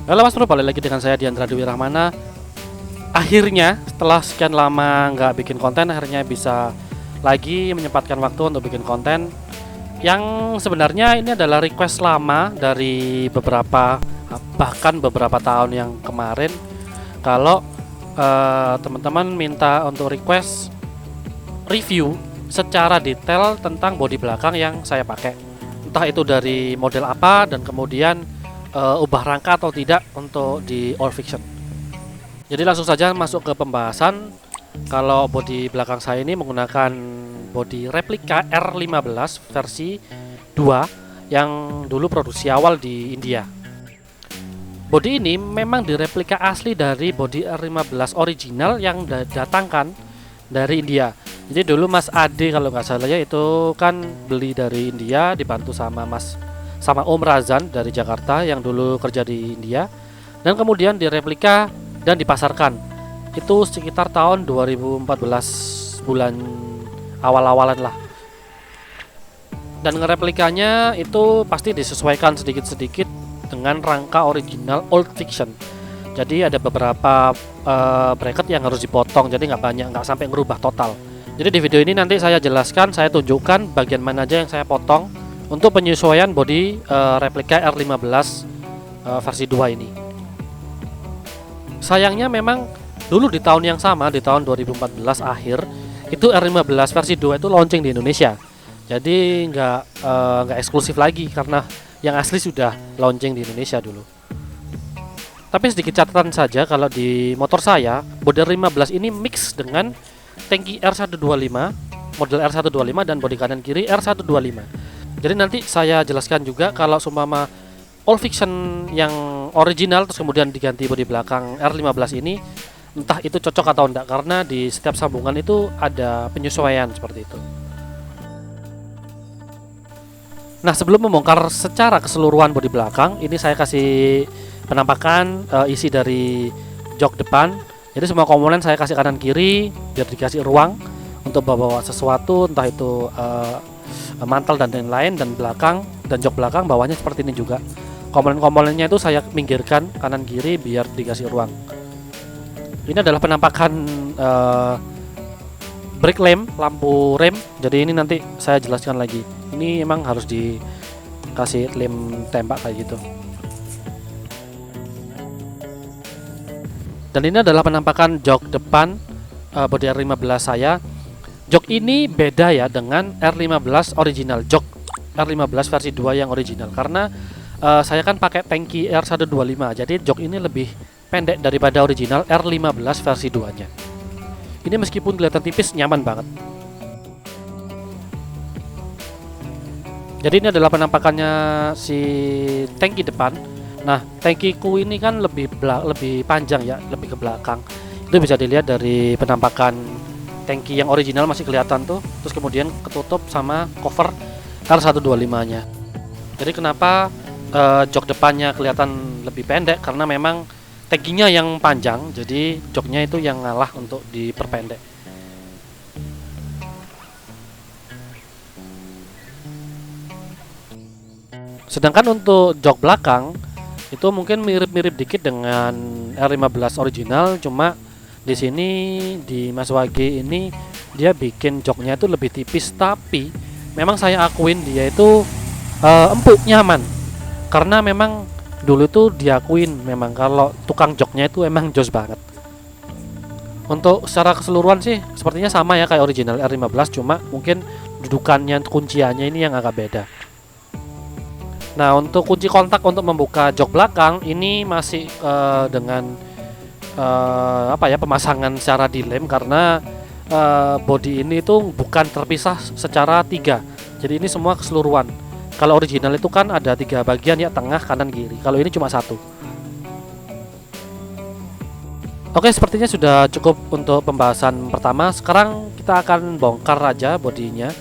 Halo Mas Bro, balik lagi dengan saya Diandra Dewi Rahmana. Akhirnya setelah sekian lama nggak bikin konten, akhirnya bisa lagi menyempatkan waktu untuk bikin konten. Yang sebenarnya ini adalah request lama dari bahkan beberapa tahun yang kemarin. Kalau teman-teman minta untuk request review secara detail tentang bodi belakang yang saya pakai, entah itu dari model apa dan kemudian ubah rangka atau tidak untuk di All Fiction. Jadi langsung saja masuk ke pembahasan. Kalau bodi belakang saya ini menggunakan bodi replika R15 versi 2 yang dulu produksi awal di India. Bodi ini memang direplika asli dari bodi R15 original yang datangkan dari India. Jadi dulu Mas Ade kalau nggak salah ya itu kan beli dari India dibantu sama Om Razan dari Jakarta yang dulu kerja di India, dan kemudian direplika dan dipasarkan itu sekitar tahun 2014 bulan awal-awalan lah. Dan ngereplikanya itu pasti disesuaikan sedikit-sedikit dengan rangka original Old Fiction. Jadi ada beberapa bracket yang harus dipotong, jadi nggak sampai ngerubah total. Jadi di video ini nanti saya jelaskan, saya tunjukkan bagian mana aja yang saya potong untuk penyesuaian bodi replika R15 versi 2 ini. Sayangnya memang dulu di tahun yang sama, di tahun 2014 akhir, itu R15 versi 2 itu launching di Indonesia. Jadi nggak eksklusif lagi karena yang asli sudah launching di Indonesia dulu. Tapi sedikit catatan saja, kalau di motor saya bodi R15 ini mix dengan tangki R125, model R125 dan bodi kanan kiri R125. Jadi nanti saya jelaskan juga kalau seumpama All Fiction yang original terus kemudian diganti bodi belakang R15 ini, entah itu cocok atau enggak, karena di setiap sambungan itu ada penyesuaian seperti itu. Nah, sebelum membongkar secara keseluruhan bodi belakang, ini saya kasih penampakan isi dari jok depan. Jadi semua komponen saya kasih kanan kiri biar dikasih ruang untuk bawa sesuatu, entah itu mantel dan lain-lain, dan belakang dan jok belakang bawahnya seperti ini juga. Komponen-komponennya itu saya minggirkan kanan kiri biar dikasih ruang. Ini adalah penampakan brake lamp, lampu rem. Jadi ini nanti saya jelaskan lagi. Ini emang harus dikasih lem tembak kayak gitu. Dan ini adalah penampakan jok depan bodi R15 saya. Jok ini beda ya dengan R15 original, jok R15 versi 2 yang original, karena saya kan pakai tangki R125, jadi jok ini lebih pendek daripada original R15 versi 2 nya. Ini meskipun kelihatan tipis, nyaman banget. Jadi ini adalah penampakannya si tangki depan. Nah, tangkiku ini kan lebih panjang ya, lebih ke belakang. Itu bisa dilihat dari penampakan tangki yang original masih kelihatan tuh, terus kemudian ketutup sama cover R125-nya. Jadi kenapa jok depannya kelihatan lebih pendek, karena memang tangkinya yang panjang, jadi joknya itu yang ngalah untuk diperpendek. Sedangkan untuk jok belakang itu mungkin mirip-mirip dikit dengan R15 original, cuma di sini di Mas Wage ini dia bikin joknya itu lebih tipis, tapi memang saya akuin dia itu empuk, nyaman. Karena memang dulu itu diakuin memang kalau tukang joknya itu emang jos banget. Untuk secara keseluruhan sih sepertinya sama ya kayak original R15, cuma mungkin dudukannya, kunciannya ini yang agak beda. Nah, untuk kunci kontak untuk membuka jok belakang ini masih dengan pemasangan secara dilem, karena bodi ini itu bukan terpisah secara 3. Jadi ini semua keseluruhan. Kalau original itu kan ada 3 bagian ya, tengah, kanan, kiri. Kalau ini cuma 1. Oke, sepertinya sudah cukup untuk pembahasan pertama. Sekarang kita akan bongkar aja bodinya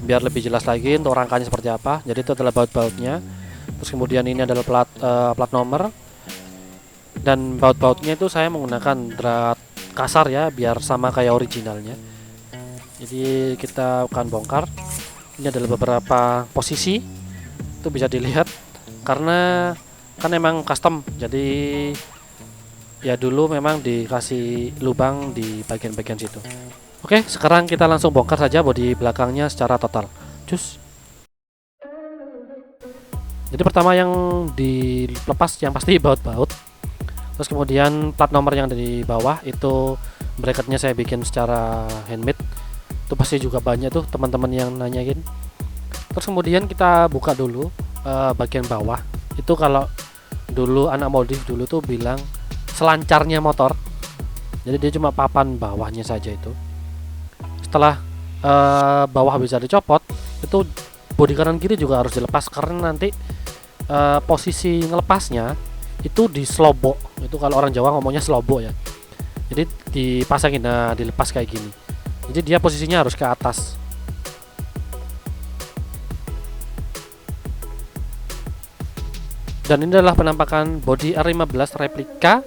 biar lebih jelas lagi untuk rangkanya seperti apa. Jadi itu adalah baut-bautnya. Terus kemudian ini adalah plat nomor. Dan baut-bautnya itu saya menggunakan drat kasar ya, biar sama kayak originalnya. Jadi kita akan bongkar. Ini adalah beberapa posisi, itu bisa dilihat karena kan emang custom, jadi ya dulu memang dikasih lubang di bagian-bagian situ. Oke, sekarang kita langsung bongkar saja bodi belakangnya secara total. Cus. Jadi pertama yang dilepas yang pasti baut-baut. Terus kemudian plat nomor yang di bawah itu bracketnya saya bikin secara handmade. Itu pasti juga banyak tuh teman-teman yang nanyain. Terus kemudian kita buka dulu bagian bawah. Itu kalau dulu anak modif dulu tuh bilang selancarnya motor. Jadi dia cuma papan bawahnya saja itu. Setelah bawah bisa dicopot, itu bodi kanan kiri juga harus dilepas karena nanti posisi ngelepasnya itu di slobok. Itu kalau orang Jawa ngomongnya slobok ya. Jadi dipasangin, nah dilepas kayak gini. Jadi dia posisinya harus ke atas. Dan ini adalah penampakan bodi R15 replika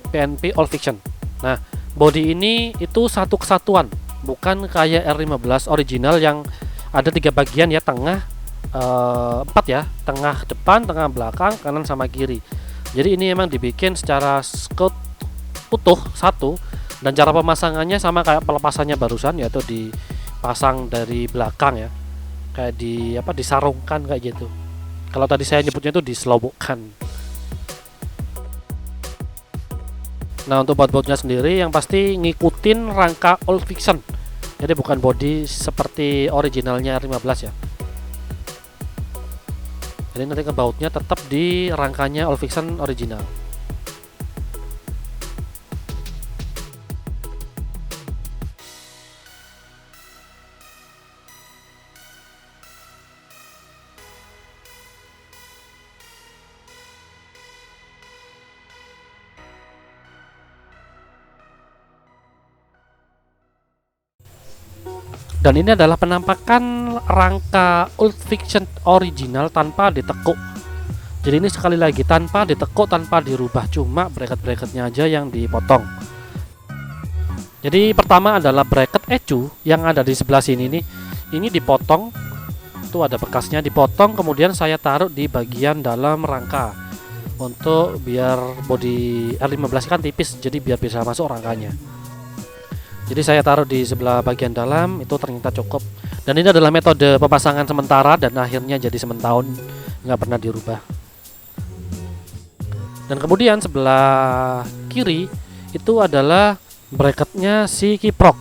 PNP All Fiction. Nah, bodi ini itu satu kesatuan, bukan kayak R15 original yang ada 3 bagian ya, tengah 4 ya, tengah depan, tengah belakang, kanan sama kiri. Jadi ini emang dibikin secara scout utuh satu, dan cara pemasangannya sama kayak pelepasannya barusan, yaitu dipasang dari belakang ya, kayak disarungkan kayak gitu. Kalau tadi saya nyebutnya itu diselobokkan. Nah, untuk baut-bautnya sendiri yang pasti ngikutin rangka All Fiction. Jadi bukan body seperti originalnya R15 ya. Jadi nanti ke bautnya tetap di rangkanya All Fiction original. Dan ini adalah penampakan rangka Old Fiction original tanpa ditekuk. Jadi ini sekali lagi tanpa ditekuk, tanpa dirubah, cuma bracket-bracketnya aja yang dipotong. Jadi pertama adalah bracket ecu yang ada di sebelah sini nih. Ini dipotong, tuh ada bekasnya, dipotong, kemudian saya taruh di bagian dalam rangka untuk biar bodi R15 kan tipis, jadi biar bisa masuk rangkanya. Jadi saya taruh di sebelah bagian dalam, itu ternyata cukup. Dan ini adalah metode pemasangan sementara dan akhirnya jadi sementahun, nggak pernah dirubah. Dan kemudian sebelah kiri itu adalah bracketnya si kiprok,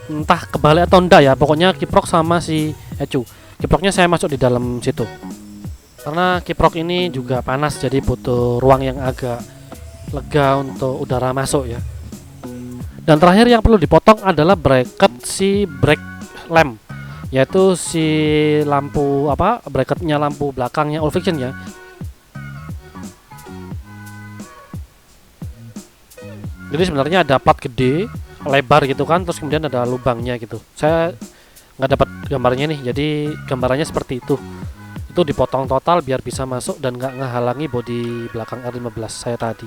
entah kebalik atau enggak ya, pokoknya kiprok sama si ecu. Kiproknya saya masuk di dalam situ karena kiprok ini juga panas, jadi butuh ruang yang agak lega untuk udara masuk ya. Dan terakhir yang perlu dipotong adalah bracket si brake lamp, yaitu si lampu bracketnya lampu belakangnya All Fiction ya. Jadi sebenarnya ada plat gede lebar gitu kan, terus kemudian ada lubangnya gitu. Saya nggak dapat gambarnya nih, jadi gambarannya seperti itu. Itu dipotong total biar bisa masuk dan nggak ngehalangi bodi belakang R15 saya tadi.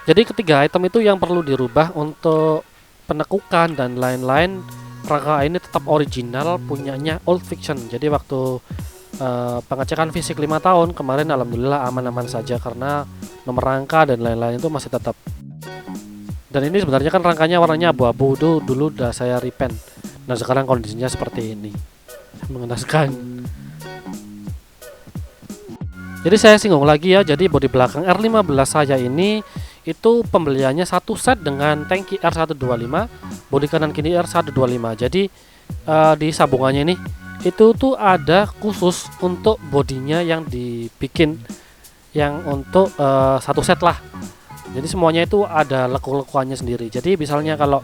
Jadi ketiga item itu yang perlu dirubah untuk penekukan dan lain-lain. Rangka ini tetap original punyanya Old Fiction. Jadi waktu pengecekan fisik 5 tahun kemarin alhamdulillah aman-aman saja karena nomor rangka dan lain-lain itu masih tetap. Dan ini sebenarnya kan rangkanya warnanya abu-abu, itu dulu udah saya repaint. Nah sekarang kondisinya seperti ini, mengenaskan. Jadi saya singgung lagi ya, jadi bodi belakang R15 saya ini itu pembeliannya satu set dengan tangki R125, bodi kanan kiri R125. Jadi di sambungannya ini itu tuh ada khusus untuk bodinya yang dibikin yang untuk satu set lah. Jadi semuanya itu ada lekuk-lekuannya sendiri. Jadi misalnya kalau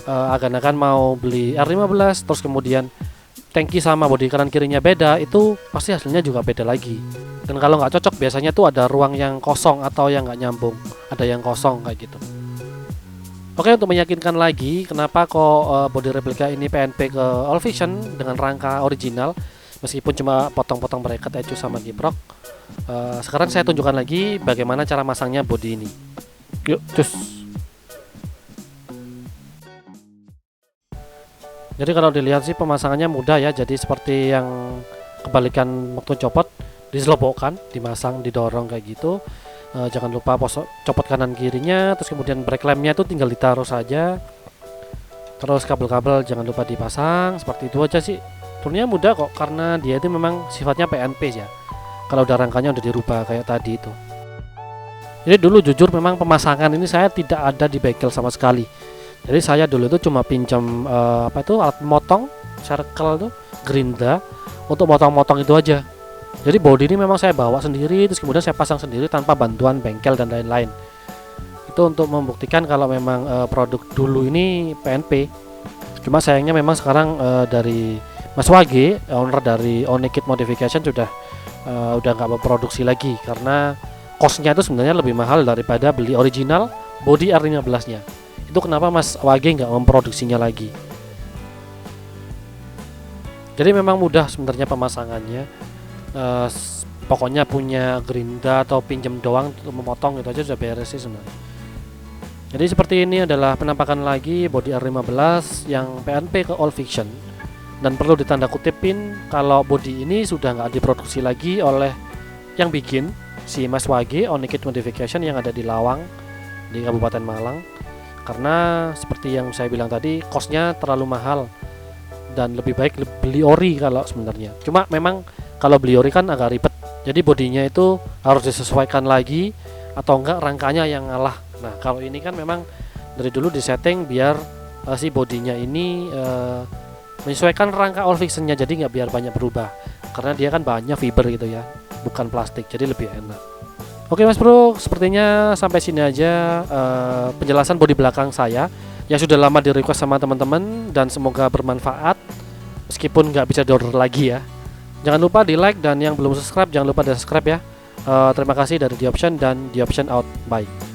agan-agan mau beli R15 terus kemudian tangki sama bodi kanan kirinya beda, itu pasti hasilnya juga beda lagi. Dan kalau nggak cocok biasanya tuh ada ruang yang kosong atau yang nggak nyambung, ada yang kosong kayak gitu. Oke, untuk meyakinkan lagi kenapa kok body replika ini PNP ke All Fiction dengan rangka original meskipun cuma potong-potong bracket ecu sama kiprok, sekarang saya tunjukkan lagi bagaimana cara masangnya body ini. Yuk, cus. Jadi kalau dilihat sih pemasangannya mudah ya, jadi seperti yang kebalikan waktu copot, diselopokkan, dimasang, didorong kayak gitu. Jangan lupa copot kanan kirinya, terus kemudian brake lampnya itu tinggal ditaruh saja. Terus kabel-kabel jangan lupa dipasang, seperti itu aja sih. Turunnya mudah kok, karena dia itu memang sifatnya PNP ya. Kalau udah rangkanya udah dirubah kayak tadi itu. Jadi dulu jujur memang pemasangan ini saya tidak ada di bengkel sama sekali. Jadi saya dulu itu cuma pinjam alat motong, circle tuh, gerinda untuk motong-motong itu aja. Jadi body ini memang saya bawa sendiri, terus kemudian saya pasang sendiri tanpa bantuan bengkel dan lain-lain. Itu untuk membuktikan kalau memang produk dulu ini PNP. Cuma sayangnya memang sekarang dari Mas Wage, owner dari Onekit Modification udah nggak memproduksi lagi karena costnya itu sebenarnya lebih mahal daripada beli original body R15-nya. Itu kenapa Mas Wage nggak memproduksinya lagi. Jadi memang mudah sebenarnya pemasangannya. Pokoknya punya gerinda atau pinjam doang untuk memotong itu aja sudah beres sih sebenarnya. Jadi seperti ini adalah penampakan lagi body R15 yang PNP ke all fiction. Dan perlu ditanda kutipin kalau body ini sudah nggak diproduksi lagi oleh yang bikin si Mas Wage Onekit Modification yang ada di Lawang di Kabupaten Malang. Karena seperti yang saya bilang tadi, costnya terlalu mahal dan lebih baik beli ori kalau sebenarnya. Cuma memang kalau beli ori kan agak ribet. Jadi bodinya itu harus disesuaikan lagi atau enggak rangkanya yang ngalah. Nah, kalau ini kan memang dari dulu disetting biar si bodinya ini menyesuaikan rangka all fictionnya, jadi nggak biar banyak berubah. Karena dia kan bahannya fiber gitu ya, bukan plastik, jadi lebih enak. Oke Mas Bro, sepertinya sampai sini aja penjelasan bodi belakang saya yang sudah lama di request sama teman-teman, dan semoga bermanfaat meskipun nggak bisa diorder lagi ya. Jangan lupa di like, dan yang belum subscribe jangan lupa di subscribe ya. Terima kasih dari The Option, dan The Option out, bye.